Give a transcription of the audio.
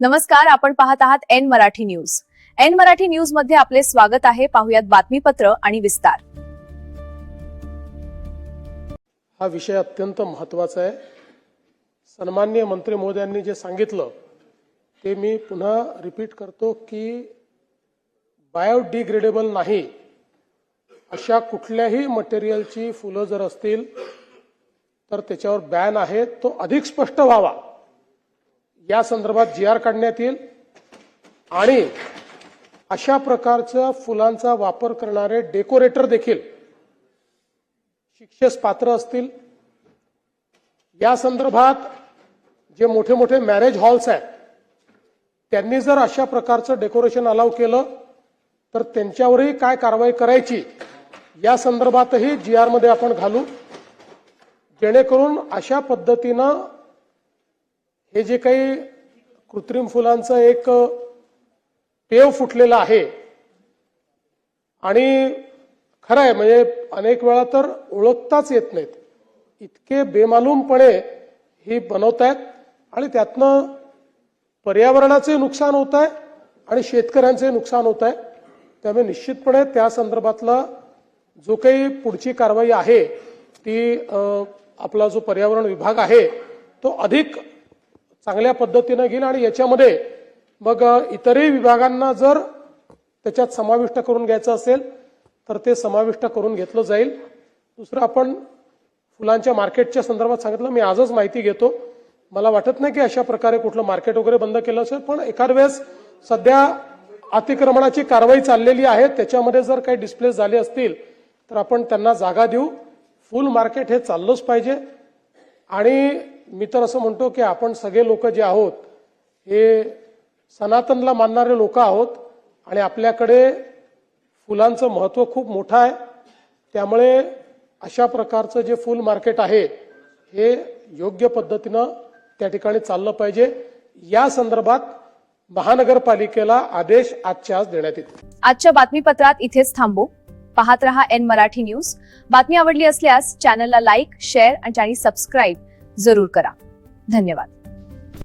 नमस्कार, आपण पाहत आहात N Marathi news. N Marathi news मध्ये आपले स्वागत आहे. पाहुयात बातमीपत्र आणि विस्तार. हा विषय अत्यंत महत्त्वाचा आहे. सन्माननीय मंत्री महोदयांनी जे सांगितलं ते मी पुन्हा रिपीट करतो की बायोडिग्रेडेबल नाही अशा कुठल्याही मटेरियलची फुलं जर असतील तर त्याच्यावर बॅन आहे. तो अधिक स्पष्ट व्हावा या संदर्भात GR काढण्यात येईल आणि अशा प्रकारच्या फुलांचा वापर करणारे डेकोरेटर देखील शिक्षेस पात्र असतील. या संदर्भात जे मोठे मोठे मॅरेज हॉल्स आहेत त्यांनी जर अशा प्रकारचं डेकोरेशन अलाउ केलं तर त्यांच्यावरही काय कारवाई करायची या संदर्भातही GR मध्ये आपण घालू, जेणेकरून अशा पद्धतीनं हे जे काही कृत्रिम फुलांचं एक पेव फुटलेला आहे आणि खरं आहे म्हणजे अनेक वेळा तर ओळखताच येत नाहीत, इतके बेमालूमपणे ही बनवतायत आणि त्यातनं पर्यावरणाचे नुकसान होत आहे आणि शेतकऱ्यांचे नुकसान होत आहे. त्यामुळे निश्चितपणे त्या संदर्भातला जो काही पुढची कारवाई आहे ती आपला जो पर्यावरण विभाग आहे तो अधिक चांगल्या पद्धतीने घेईल आणि याच्यामध्ये मग इतरही विभागांना जर त्याच्यात समाविष्ट करून घ्यायचं असेल तर ते समाविष्ट करून घेतलं जाईल. दुसरं आपण फुलांच्या मार्केटच्या संदर्भात सांगितलं, मी आजच माहिती घेतो. मला वाटत नाही की अशा प्रकारे कुठलं मार्केट वगैरे बंद केलं असेल, पण एखाद वेळेस सध्या अतिक्रमणाची कारवाई चाललेली आहे त्याच्यामध्ये जर काही डिस्प्लेस झाले असतील तर आपण त्यांना जागा देऊ. फुल मार्केट हे चाललंच पाहिजे आणि मी तर असं म्हणतो की आपण सगळे लोक जे आहोत हे सनातनला मानणारे लोक आहोत आणि आपल्याकडे फुलांचं महत्त्व खूप मोठं आहे. त्यामुळे अशा प्रकारचं जे फुल मार्केट आहे हे योग्य पद्धतीनं त्या ठिकाणी चाललं पाहिजे. या संदर्भात महानगरपालिकेला आदेश आजच्या आज देण्यात येतील. आजच्या बातमीपत्रात इथेच थांबू. पाहत रहा एन मराठी न्यूज. बातमी आवडली असल्यास चॅनलला लाईक, शेअर आणि सबस्क्राईब जरूर करा. धन्यवाद.